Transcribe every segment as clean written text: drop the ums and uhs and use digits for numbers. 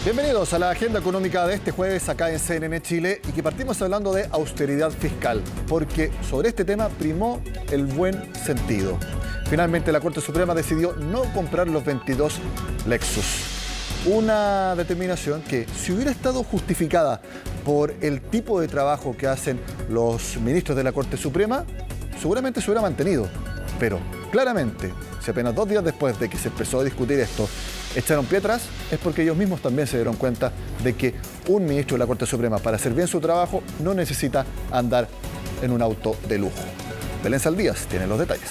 Bienvenidos a la agenda económica de este jueves acá en CNN Chile y que partimos hablando de austeridad fiscal, porque sobre este tema primó el buen sentido. Finalmente la Corte Suprema decidió no comprar los 22 Lexus. Una determinación que, si hubiera estado justificada por el tipo de trabajo que hacen los ministros de la Corte Suprema, seguramente se hubiera mantenido. Pero claramente, si apenas 2 días después de que se empezó a discutir esto, echaron pie atrás, es porque ellos mismos también se dieron cuenta de que un ministro de la Corte Suprema, para hacer bien su trabajo, no necesita andar en un auto de lujo. Belén Saldías tiene los detalles.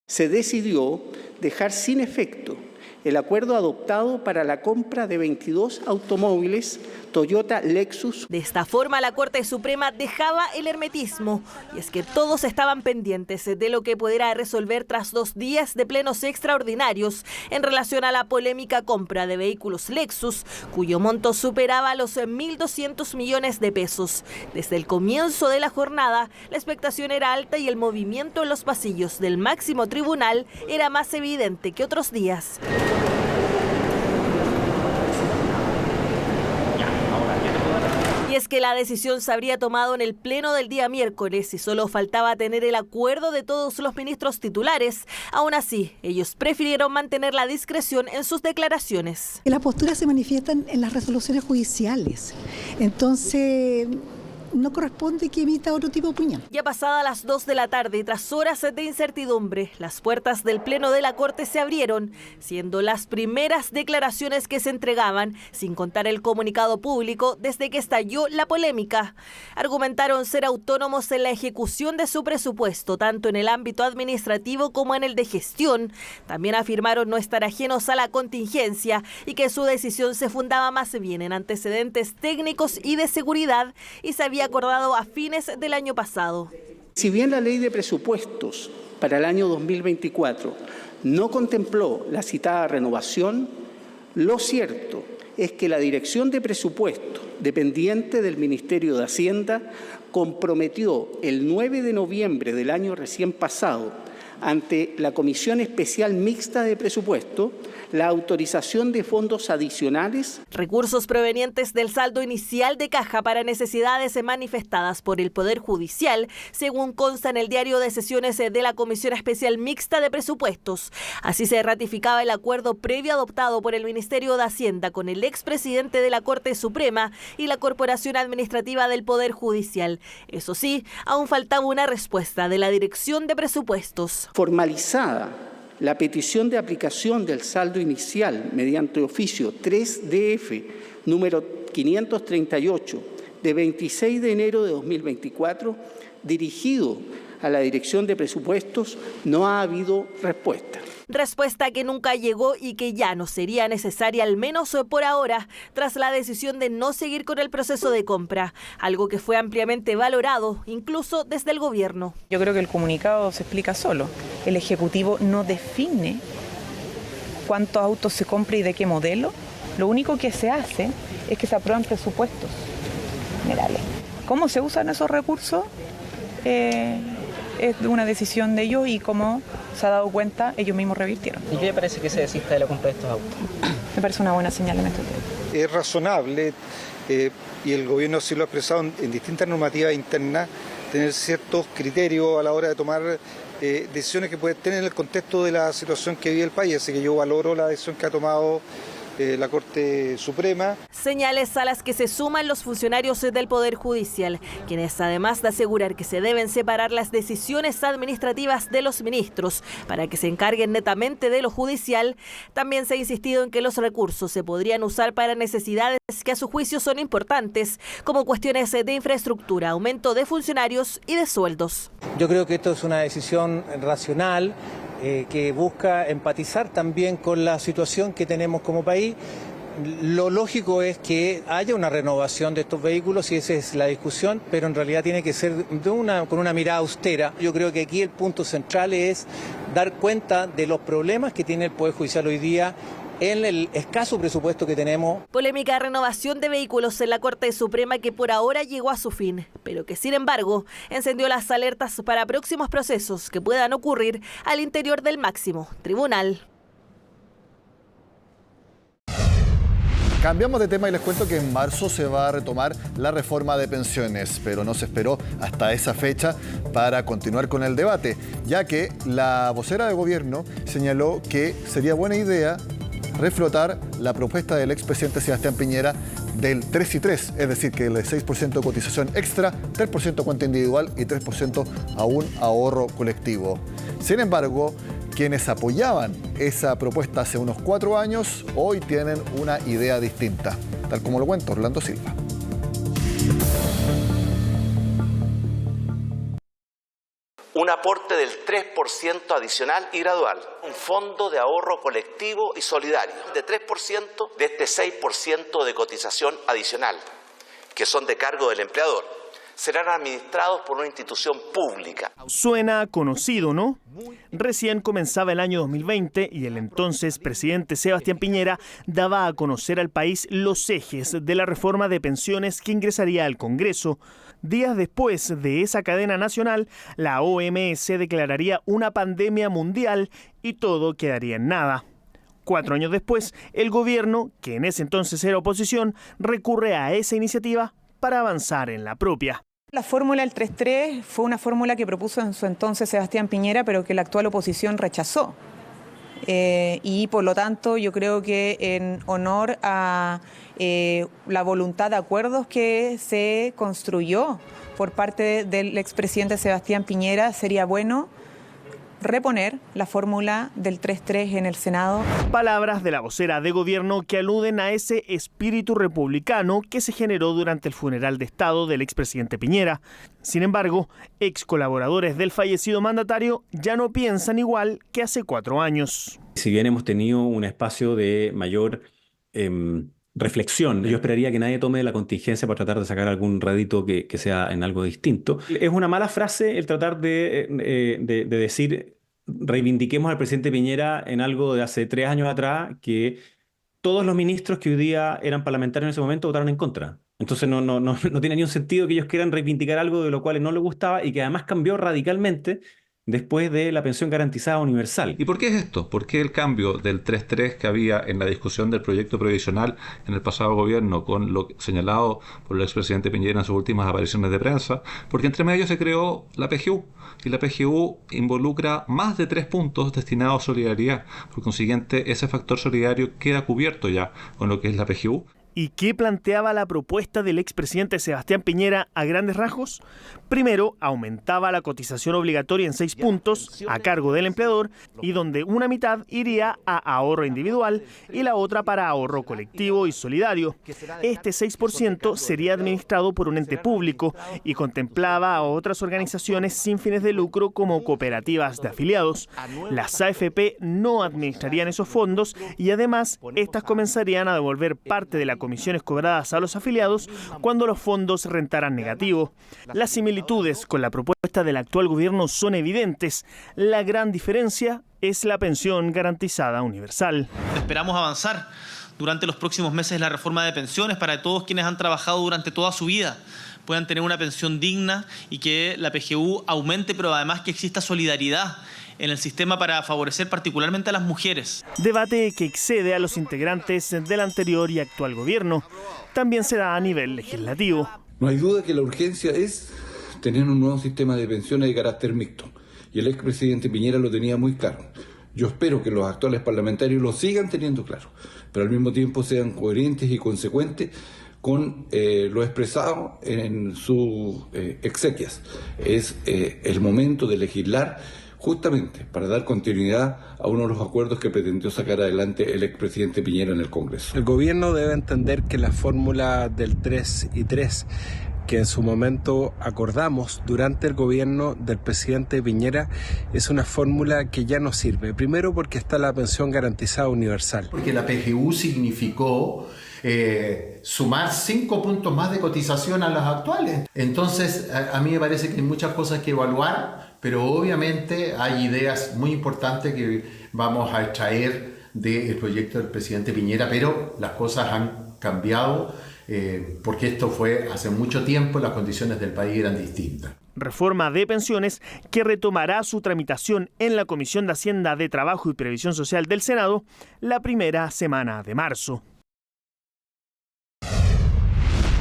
Se decidió dejar sin efecto el acuerdo adoptado para la compra de 22 automóviles Toyota Lexus. De esta forma, la Corte Suprema dejaba el hermetismo, y es que todos estaban pendientes de lo que pudiera resolver tras 2 días de plenos extraordinarios en relación a la polémica compra de vehículos Lexus, cuyo monto superaba los 1.200 millones de pesos. Desde el comienzo de la jornada, la expectación era alta y el movimiento en los pasillos del máximo tribunal era más evidente que otros días. Y es que la decisión se habría tomado en el pleno del día miércoles y solo faltaba tener el acuerdo de todos los ministros titulares. Aún así, ellos prefirieron mantener la discreción en sus declaraciones. La postura se manifiesta en las resoluciones judiciales. Entonces, no corresponde que emita otro tipo de opinión. Ya pasadas las 2 de la tarde y tras horas de incertidumbre, las puertas del Pleno de la Corte se abrieron, siendo las primeras declaraciones que se entregaban, sin contar el comunicado público, desde que estalló la polémica. Argumentaron ser autónomos en la ejecución de su presupuesto, tanto en el ámbito administrativo como en el de gestión. También afirmaron no estar ajenos a la contingencia y que su decisión se fundaba más bien en antecedentes técnicos y de seguridad y se había acordado a fines del año pasado. Si bien la ley de presupuestos para el año 2024 no contempló la citada renovación, lo cierto es que la Dirección de Presupuesto, dependiente del Ministerio de Hacienda, comprometió el 9 de noviembre del año recién pasado ante la Comisión Especial Mixta de Presupuesto la autorización de fondos adicionales. Recursos provenientes del saldo inicial de caja para necesidades manifestadas por el Poder Judicial, según consta en el diario de sesiones de la Comisión Especial Mixta de Presupuestos. Así se ratificaba el acuerdo previo adoptado por el Ministerio de Hacienda con el expresidente de la Corte Suprema y la Corporación Administrativa del Poder Judicial. Eso sí, aún faltaba una respuesta de la Dirección de Presupuestos. Formalizada la petición de aplicación del saldo inicial mediante oficio 3DF número 538 de 26 de enero de 2024, dirigido a la Dirección de Presupuestos, no ha habido respuesta. Respuesta que nunca llegó y que ya no sería necesaria, al menos por ahora, tras la decisión de no seguir con el proceso de compra, algo que fue ampliamente valorado, incluso desde el gobierno. Yo creo que el comunicado se explica solo. El Ejecutivo no define cuántos autos se compra y de qué modelo. Lo único que se hace es que se aprueban presupuestos generales. ¿Cómo se usan esos recursos? Es una decisión de ellos y como se ha dado cuenta, ellos mismos revirtieron. ¿Y qué le parece que se desista de la compra de estos autos? Me parece una buena señal en este tema. Es razonable, y el gobierno sí lo ha expresado en distintas normativas internas, tener ciertos criterios a la hora de tomar decisiones que pueden tener en el contexto de la situación que vive el país. Así que yo valoro la decisión que ha tomado la Corte Suprema. Señales a las que se suman los funcionarios del Poder Judicial, quienes además de asegurar que se deben separar las decisiones administrativas de los ministros para que se encarguen netamente de lo judicial, también se ha insistido en que los recursos se podrían usar para necesidades que a su juicio son importantes, como cuestiones de infraestructura, aumento de funcionarios y de sueldos. Yo creo que esto es una decisión racional, que busca empatizar también con la situación que tenemos como país. Lo lógico es que haya una renovación de estos vehículos y esa es la discusión, pero en realidad tiene que ser con una mirada austera. Yo creo que aquí el punto central es dar cuenta de los problemas que tiene el Poder Judicial hoy día en el escaso presupuesto que tenemos. Polémica renovación de vehículos en la Corte Suprema que por ahora llegó a su fin, pero que sin embargo encendió las alertas para próximos procesos que puedan ocurrir al interior del máximo tribunal. Cambiamos de tema y les cuento que en marzo se va a retomar la reforma de pensiones, pero no se esperó hasta esa fecha para continuar con el debate, ya que la vocera de gobierno señaló que sería buena idea reflotar la propuesta del expresidente Sebastián Piñera del 3 y 3, es decir, que el 6% de cotización extra, 3% cuenta individual y 3% a un ahorro colectivo. Sin embargo, quienes apoyaban esa propuesta hace unos 4 años, hoy tienen una idea distinta, tal como lo cuenta Orlando Silva. Un aporte del 3% adicional y gradual, un fondo de ahorro colectivo y solidario de 3% de este 6% de cotización adicional, que son de cargo del empleador, serán administrados por una institución pública. Suena conocido, ¿no? Recién comenzaba el año 2020 y el entonces presidente Sebastián Piñera daba a conocer al país los ejes de la reforma de pensiones que ingresaría al Congreso. Días después de esa cadena nacional, la OMS declararía una pandemia mundial y todo quedaría en nada. 4 años después, el gobierno, que en ese entonces era oposición, recurre a esa iniciativa para avanzar en la propia. La fórmula del 3-3 fue una fórmula que propuso en su entonces Sebastián Piñera, pero que la actual oposición rechazó. Y por lo tanto yo creo que en honor a la voluntad de acuerdos que se construyó por parte del expresidente Sebastián Piñera, sería bueno reponer la fórmula del 3-3 en el Senado. Palabras de la vocera de gobierno que aluden a ese espíritu republicano que se generó durante el funeral de Estado del expresidente Piñera. Sin embargo, ex colaboradores del fallecido mandatario ya no piensan igual que hace 4 años. Si bien hemos tenido un espacio de mayor reflexión, yo esperaría que nadie tome la contingencia para tratar de sacar algún rédito que sea en algo distinto. Es una mala frase el tratar de decir reivindiquemos al presidente Piñera en algo de hace 3 años atrás, que todos los ministros que hoy día eran parlamentarios en ese momento votaron en contra. Entonces no tiene ni un sentido que ellos quieran reivindicar algo de lo cual no les gustaba y que además cambió radicalmente después de la pensión garantizada universal. ¿Y por qué es esto? ¿Por qué el cambio del 3-3 que había en la discusión del proyecto previsional en el pasado gobierno con lo señalado por el expresidente Piñera en sus últimas apariciones de prensa? Porque entre medio se creó la PGU y la PGU involucra más de 3 puntos destinados a solidaridad. Por consiguiente, ese factor solidario queda cubierto ya con lo que es la PGU. ¿Y qué planteaba la propuesta del expresidente Sebastián Piñera a grandes rasgos? Primero, aumentaba la cotización obligatoria en 6 puntos a cargo del empleador y donde una mitad iría a ahorro individual y la otra para ahorro colectivo y solidario. Este 6% sería administrado por un ente público y contemplaba a otras organizaciones sin fines de lucro como cooperativas de afiliados. Las AFP no administrarían esos fondos y además estas comenzarían a devolver parte de las comisiones cobradas a los afiliados cuando los fondos rentaran negativo. Las similitudes con la propuesta del actual gobierno son evidentes. La gran diferencia es la pensión garantizada universal. Esperamos avanzar durante los próximos meses la reforma de pensiones para que todos quienes han trabajado durante toda su vida puedan tener una pensión digna y que la PGU aumente, pero además que exista solidaridad en el sistema para favorecer particularmente a las mujeres. Debate que excede a los integrantes del anterior y actual gobierno. También se da a nivel legislativo. No hay duda que la urgencia es tener un nuevo sistema de pensiones de carácter mixto. Y el expresidente Piñera lo tenía muy claro. Yo espero que los actuales parlamentarios lo sigan teniendo claro, pero al mismo tiempo sean coherentes y consecuentes con lo expresado en sus exequias. Es el momento de legislar justamente para dar continuidad a uno de los acuerdos que pretendió sacar adelante el expresidente Piñera en el Congreso. El gobierno debe entender que la fórmula del 3 y 3 que en su momento acordamos durante el gobierno del presidente Piñera es una fórmula que ya no sirve. Primero porque está la pensión garantizada universal. Porque la PGU significó sumar 5 puntos más de cotización a las actuales. Entonces, a mí me parece que hay muchas cosas que evaluar, pero obviamente hay ideas muy importantes que vamos a extraer del proyecto del presidente Piñera, pero las cosas han cambiado porque esto fue hace mucho tiempo, las condiciones del país eran distintas. Reforma de pensiones que retomará su tramitación en la Comisión de Hacienda, de Trabajo y Previsión Social del Senado la primera semana de marzo.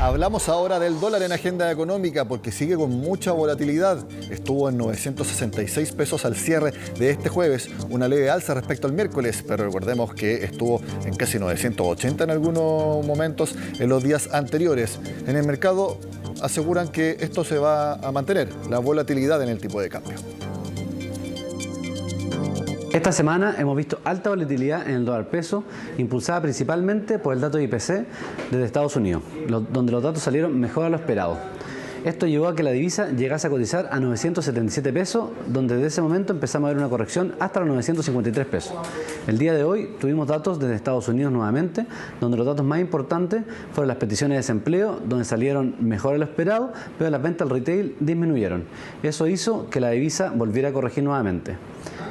Hablamos ahora del dólar en agenda económica porque sigue con mucha volatilidad. Estuvo en 966 pesos al cierre de este jueves, una leve alza respecto al miércoles, pero recordemos que estuvo en casi 980 en algunos momentos en los días anteriores. En el mercado aseguran que esto se va a mantener, la volatilidad en el tipo de cambio. Esta semana hemos visto alta volatilidad en el dólar peso, impulsada principalmente por el dato de IPC desde Estados Unidos, donde los datos salieron mejor a lo esperado. Esto llevó a que la divisa llegase a cotizar a 977 pesos, donde desde ese momento empezamos a ver una corrección hasta los 953 pesos. El día de hoy tuvimos datos desde Estados Unidos nuevamente, donde los datos más importantes fueron las peticiones de desempleo, donde salieron mejor a lo esperado, pero las ventas al retail disminuyeron. Eso hizo que la divisa volviera a corregir nuevamente.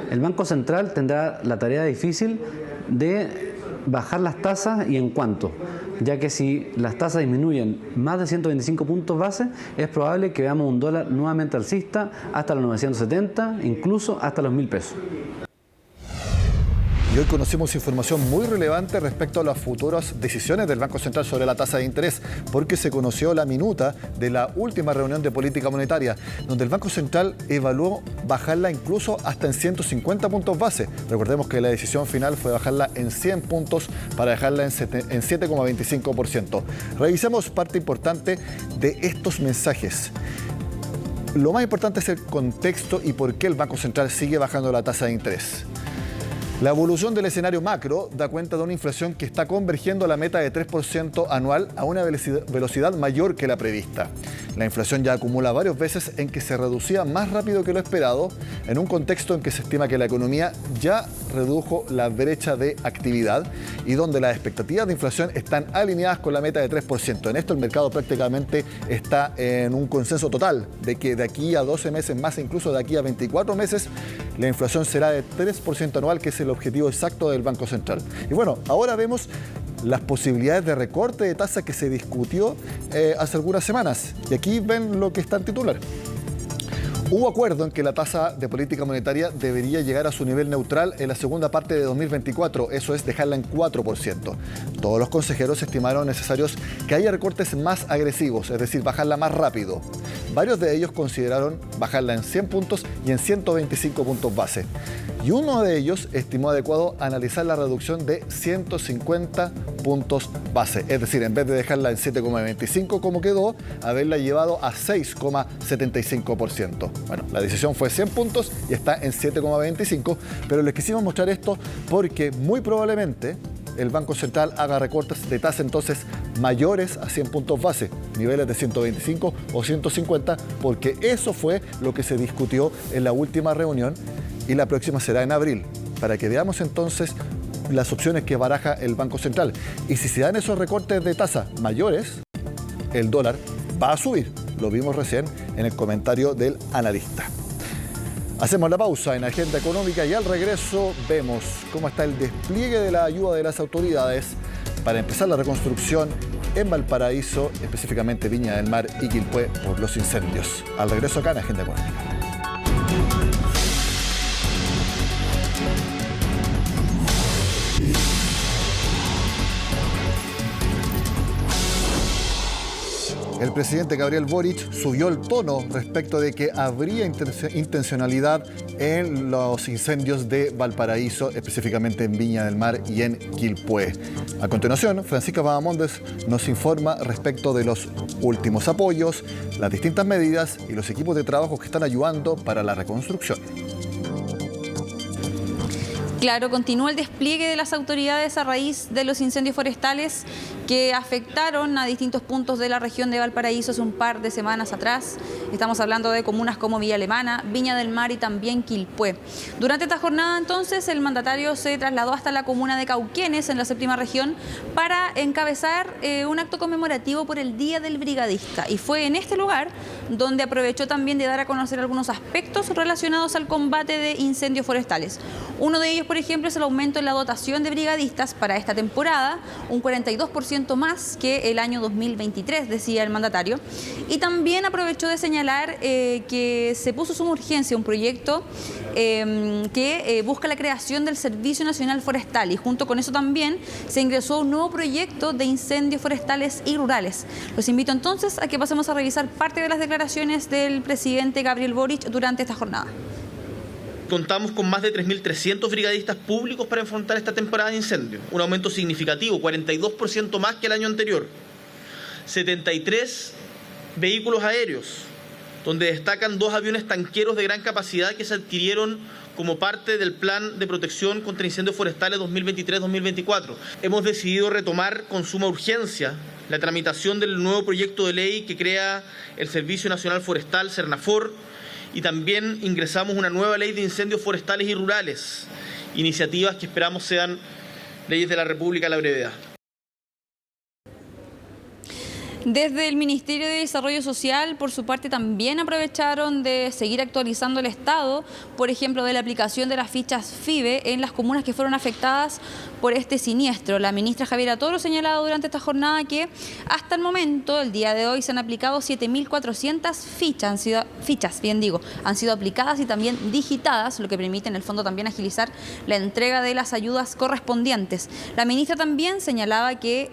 El Banco Central tendrá la tarea difícil de bajar las tasas y en cuánto, ya que si las tasas disminuyen más de 125 puntos base, es probable que veamos un dólar nuevamente alcista hasta los 970, incluso hasta los 1.000 pesos. Y hoy conocimos información muy relevante respecto a las futuras decisiones del Banco Central sobre la tasa de interés, porque se conoció la minuta de la última reunión de política monetaria, donde el Banco Central evaluó bajarla incluso hasta en 150 puntos base. Recordemos que la decisión final fue bajarla en 100 puntos para dejarla en 7,25%. Revisemos parte importante de estos mensajes. Lo más importante es el contexto y por qué el Banco Central sigue bajando la tasa de interés. La evolución del escenario macro da cuenta de una inflación que está convergiendo a la meta de 3% anual a una velocidad mayor que la prevista. La inflación ya acumula varias veces en que se reducía más rápido que lo esperado, en un contexto en que se estima que la economía ya redujo la brecha de actividad y donde las expectativas de inflación están alineadas con la meta de 3%. En esto el mercado prácticamente está en un consenso total de que de aquí a 12 meses más, incluso de aquí a 24 meses, la inflación será de 3% anual, que es el objetivo exacto del Banco Central. Y bueno, ahora vemos las posibilidades de recorte de tasa que se discutió hace algunas semanas. Y aquí ven lo que está en titular. Hubo acuerdo en que la tasa de política monetaria debería llegar a su nivel neutral en la segunda parte de 2024, eso es, dejarla en 4%. Todos los consejeros estimaron necesarios que haya recortes más agresivos, es decir, bajarla más rápido. Varios de ellos consideraron bajarla en 100 puntos y en 125 puntos base. Y uno de ellos estimó adecuado analizar la reducción de 150 puntos base. Es decir, en vez de dejarla en 7,25 como quedó, haberla llevado a 6,75%. Bueno, la decisión fue 100 puntos y está en 7,25, pero les quisimos mostrar esto porque muy probablemente el Banco Central haga recortes de tasa entonces mayores a 100 puntos base, niveles de 125 o 150, porque eso fue lo que se discutió en la última reunión y la próxima será en abril, para que veamos entonces las opciones que baraja el Banco Central. Y si se dan esos recortes de tasa mayores, el dólar va a subir. Lo vimos recién en el comentario del analista. Hacemos la pausa en Agenda Económica y al regreso vemos cómo está el despliegue de la ayuda de las autoridades para empezar la reconstrucción en Valparaíso, específicamente Viña del Mar y Quilpué, por los incendios. Al regreso acá en Agenda Económica. El presidente Gabriel Boric subió el tono respecto de que habría intencionalidad en los incendios de Valparaíso, específicamente en Viña del Mar y en Quilpué. A continuación, Francisca Vadamondes nos informa respecto de los últimos apoyos, las distintas medidas y los equipos de trabajo que están ayudando para la reconstrucción. Claro, continúa el despliegue de las autoridades a raíz de los incendios forestales que afectaron a distintos puntos de la región de Valparaíso hace un par de semanas atrás. Estamos hablando de comunas como Villa Alemana, Viña del Mar y también Quilpué. Durante esta jornada, entonces, el mandatario se trasladó hasta la comuna de Cauquenes, en la séptima región, para encabezar un acto conmemorativo por el Día del Brigadista. Y fue en este lugar donde aprovechó también de dar a conocer algunos aspectos relacionados al combate de incendios forestales. Uno de ellos, por ejemplo, es el aumento en la dotación de brigadistas para esta temporada, un 42% más que el año 2023, decía el mandatario. Y también aprovechó de señalar que se puso suma urgencia un proyecto que busca la creación del Servicio Nacional Forestal, y junto con eso también se ingresó un nuevo proyecto de incendios forestales y rurales. Los invito entonces a que pasemos a revisar parte de las declaraciones del presidente Gabriel Boric durante esta jornada. Contamos con más de 3.300 brigadistas públicos para enfrentar esta temporada de incendios, un aumento significativo, 42% más que el año anterior. 73 vehículos aéreos, donde destacan 2 aviones tanqueros de gran capacidad que se adquirieron como parte del Plan de Protección contra Incendios Forestales 2023-2024. Hemos decidido retomar con suma urgencia la tramitación del nuevo proyecto de ley que crea el Servicio Nacional Forestal, Sernafor, y también ingresamos una nueva ley de incendios forestales y rurales, iniciativas que esperamos sean leyes de la República a la brevedad. Desde el Ministerio de Desarrollo Social, por su parte, también aprovecharon de seguir actualizando el estado, por ejemplo, de la aplicación de las fichas FIBE en las comunas que fueron afectadas por este siniestro. La ministra Javiera Toro señalado durante esta jornada que hasta el momento, el día de hoy, se han aplicado 7.400 fichas, han sido aplicadas y también digitadas, lo que permite en el fondo también agilizar la entrega de las ayudas correspondientes. La ministra también señalaba que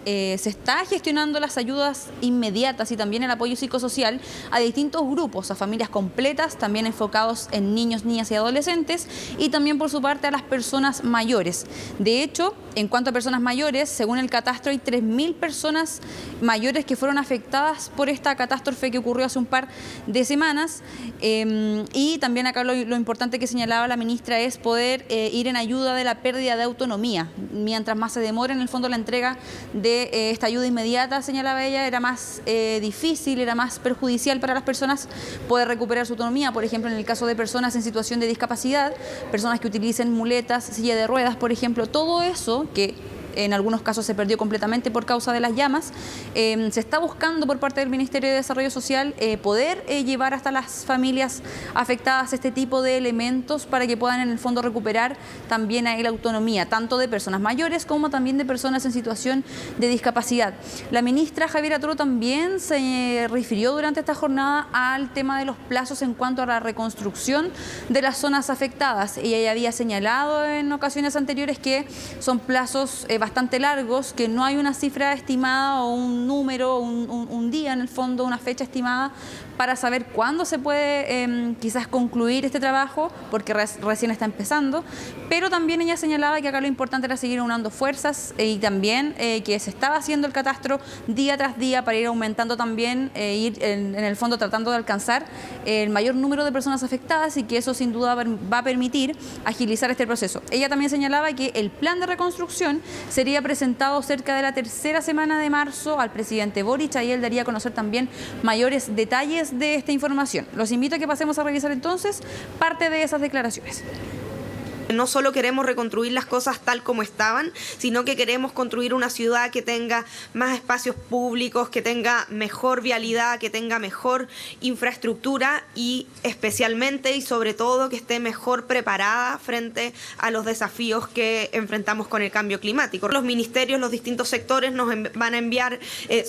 se está gestionando las ayudas inmediatas y también el apoyo psicosocial a distintos grupos, a familias completas, también enfocados en niños, niñas y adolescentes, y también por su parte a las personas mayores. De hecho, en cuanto a personas mayores, según el catastro hay 3.000 personas mayores que fueron afectadas por esta catástrofe que ocurrió hace un par de semanas, y también acá lo importante que señalaba la ministra es poder ir en ayuda de la pérdida de autonomía. Mientras más se demore en el fondo la entrega de esta ayuda inmediata, señalaba ella, era más difícil, era más perjudicial para las personas poder recuperar su autonomía. Por ejemplo, en el caso de personas en situación de discapacidad, personas que utilicen muletas, silla de ruedas, por ejemplo, todo eso que en algunos casos se perdió completamente por causa de las llamas, se está buscando por parte del Ministerio de Desarrollo Social poder llevar hasta las familias afectadas este tipo de elementos para que puedan en el fondo recuperar también ahí la autonomía, tanto de personas mayores como también de personas en situación de discapacidad. La ministra Javiera Toro también se refirió durante esta jornada al tema de los plazos en cuanto a la reconstrucción de las zonas afectadas. Ella ya había señalado en ocasiones anteriores que son plazos bastante largos, que no hay una cifra estimada o un número, un día en el fondo, una fecha estimada para saber cuándo se puede quizás concluir este trabajo, porque recién está empezando, pero también ella señalaba que acá lo importante era seguir unando fuerzas y también que se estaba haciendo el catastro día tras día para ir aumentando también, ir en el fondo tratando de alcanzar el mayor número de personas afectadas y que eso sin duda va a permitir agilizar este proceso. Ella también señalaba que el plan de reconstrucción sería presentado cerca de la tercera semana de marzo al presidente Boric, y él daría a conocer también mayores detalles de esta información. Los invito a que pasemos a revisar entonces parte de esas declaraciones. No solo queremos reconstruir las cosas tal como estaban, sino que queremos construir una ciudad que tenga más espacios públicos, que tenga mejor vialidad, que tenga mejor infraestructura y especialmente y sobre todo que esté mejor preparada frente a los desafíos que enfrentamos con el cambio climático. Los ministerios, los distintos sectores nos van a enviar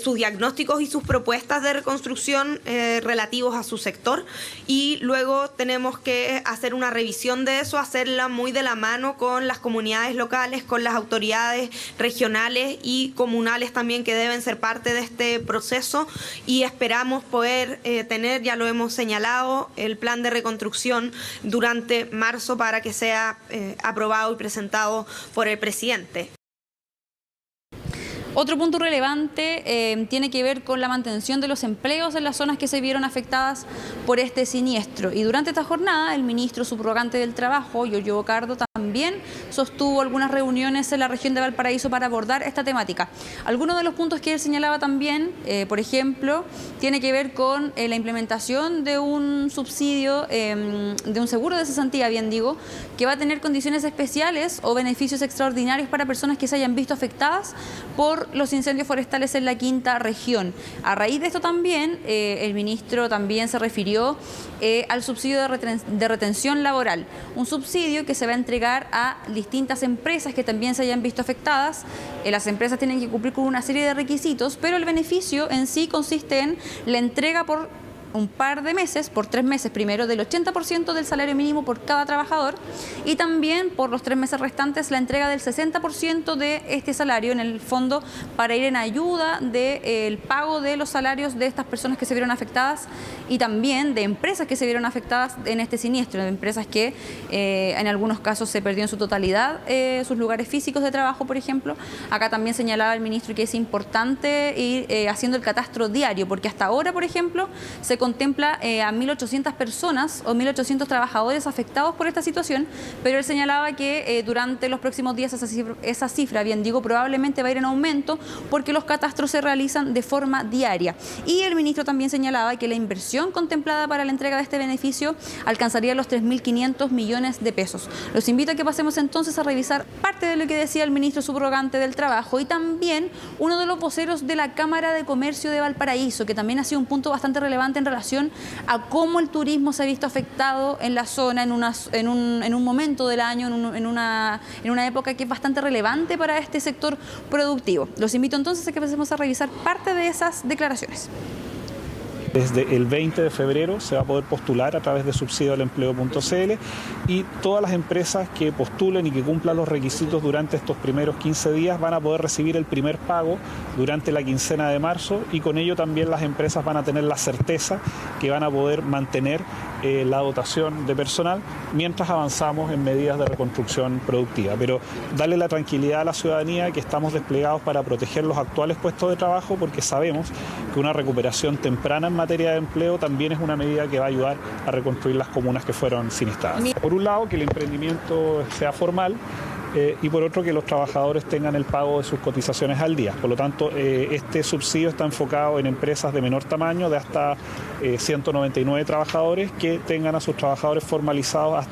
sus diagnósticos y sus propuestas de reconstrucción relativos a su sector, y luego tenemos que hacer una revisión de eso, hacerla muy de la mano con las comunidades locales, con las autoridades regionales y comunales también que deben ser parte de este proceso, y esperamos poder tener, ya lo hemos señalado, el plan de reconstrucción durante marzo para que sea aprobado y presentado por el presidente. Otro punto relevante tiene que ver con la mantención de los empleos en las zonas que se vieron afectadas por este siniestro. Y durante esta jornada, el ministro subrogante del Trabajo, Giorgio Bocardo, también sostuvo algunas reuniones en la región de Valparaíso para abordar esta temática. Algunos de los puntos que él señalaba también, por ejemplo, tiene que ver con la implementación de un subsidio, de un seguro de cesantía, que va a tener condiciones especiales o beneficios extraordinarios para personas que se hayan visto afectadas por los incendios forestales en la quinta región. A raíz de esto también, el ministro también se refirió al subsidio de retención laboral, un subsidio que se va a entregar a distintas empresas que también se hayan visto afectadas. Las empresas tienen que cumplir con una serie de requisitos, pero el beneficio en sí consiste en la entrega por un par de meses, por 3 meses primero, del 80% del salario mínimo por cada trabajador, y también por los 3 meses restantes la entrega del 60% de este salario en el fondo para ir en ayuda del pago de los salarios de estas personas que se vieron afectadas y también de empresas que se vieron afectadas en este siniestro, de empresas que en algunos casos se perdió en su totalidad sus lugares físicos de trabajo, por ejemplo. Acá también señalaba el ministro que es importante ir haciendo el catastro diario, porque hasta ahora, por ejemplo, se contempla a 1.800 personas o 1.800 trabajadores afectados por esta situación, pero él señalaba que durante los próximos días esa cifra, bien digo, probablemente va a ir en aumento porque los catastros se realizan de forma diaria. Y el ministro también señalaba que la inversión contemplada para la entrega de este beneficio alcanzaría los 3.500 millones de pesos. Los invito a que pasemos entonces a revisar parte de lo que decía el ministro subrogante del Trabajo y también uno de los voceros de la Cámara de Comercio de Valparaíso, que también ha sido un punto bastante relevante en relación a cómo el turismo se ha visto afectado en la zona en un momento del año, en una época que es bastante relevante para este sector productivo. Los invito entonces a que empecemos a revisar parte de esas declaraciones. Desde el 20 de febrero se va a poder postular a través de subsidioalempleo.cl y todas las empresas que postulen y que cumplan los requisitos durante estos primeros 15 días van a poder recibir el primer pago durante la quincena de marzo y con ello también las empresas van a tener la certeza que van a poder mantener la dotación de personal mientras avanzamos en medidas de reconstrucción productiva. Pero darle la tranquilidad a la ciudadanía que estamos desplegados para proteger los actuales puestos de trabajo porque sabemos que una recuperación temprana en materia de empleo también es una medida que va a ayudar a reconstruir las comunas que fueron siniestradas. Por un lado, que el emprendimiento sea formal y por otro que los trabajadores tengan el pago de sus cotizaciones al día. Por lo tanto, este subsidio está enfocado en empresas de menor tamaño, de hasta 199 trabajadores que tengan a sus trabajadores formalizados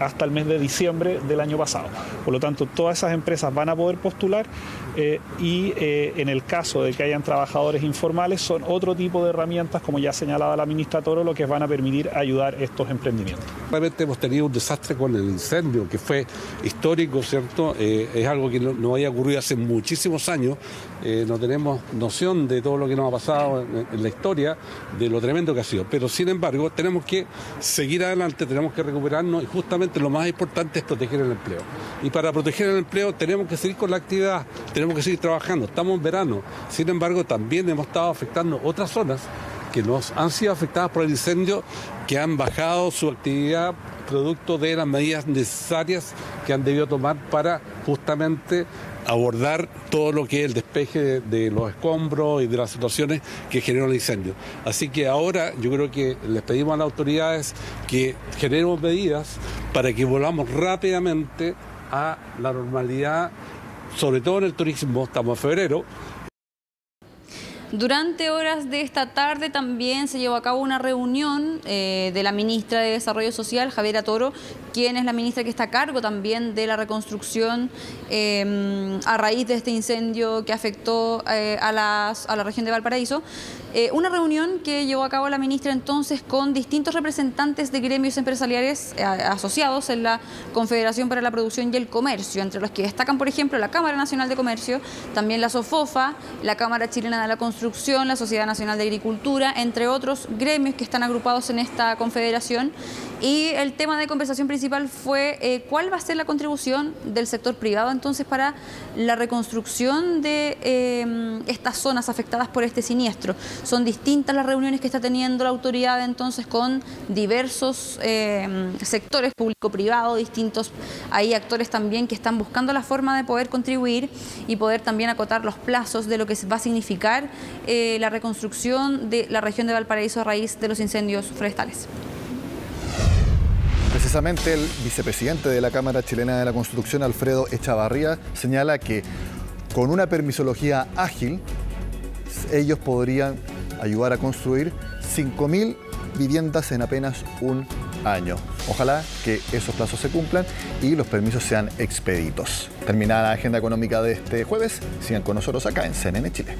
hasta el mes de diciembre del año pasado. Por lo tanto, todas esas empresas van a poder postular y en el caso de que hayan trabajadores informales son otro tipo de herramientas, como ya señalaba la ministra Toro, lo que van a permitir ayudar a estos emprendimientos. Realmente hemos tenido un desastre con el incendio que fue histórico, ¿cierto? Es algo que no había ocurrido hace muchísimos años. No tenemos noción de todo lo que nos ha pasado en la historia, de lo tremendo que ha sido. Pero sin embargo, tenemos que seguir adelante, tenemos que recuperarnos y justamente lo más importante es proteger el empleo. Y para proteger el empleo tenemos que seguir con la actividad, tenemos que seguir trabajando. Estamos en verano, sin embargo también hemos estado afectando otras zonas que nos han sido afectadas por el incendio, que han bajado su actividad producto de las medidas necesarias que han debido tomar para justamente abordar todo lo que es el despeje de los escombros y de las situaciones que generó el incendio. Así que ahora yo creo que les pedimos a las autoridades que generemos medidas para que volvamos rápidamente a la normalidad, sobre todo en el turismo. Estamos en febrero. Durante horas de esta tarde también se llevó a cabo una reunión de la ministra de Desarrollo Social, Javiera Toro, quien es la ministra que está a cargo también de la reconstrucción a raíz de este incendio que afectó a la región de Valparaíso. Una reunión que llevó a cabo la ministra entonces con distintos representantes de gremios empresariales asociados en la Confederación para la Producción y el Comercio, entre los que destacan, por ejemplo, la Cámara Nacional de Comercio, también la SOFOFA, la Cámara Chilena de la Construcción, la Sociedad Nacional de Agricultura, entre otros gremios que están agrupados en esta confederación. Y el tema de conversación principal fue cuál va a ser la contribución del sector privado entonces para la reconstrucción de estas zonas afectadas por este siniestro. Son distintas las reuniones que está teniendo la autoridad entonces con diversos sectores público-privado, distintos. Hay actores también que están buscando la forma de poder contribuir y poder también acotar los plazos de lo que va a significar la reconstrucción de la región de Valparaíso a raíz de los incendios forestales. Precisamente el vicepresidente de la Cámara Chilena de la Construcción, Alfredo Echavarría, señala que con una permisología ágil ellos podrían ayudar a construir 5.000 viviendas en apenas un año. Ojalá que esos plazos se cumplan y los permisos sean expeditos. Terminada la agenda económica de este jueves, sigan con nosotros acá en CNN Chile.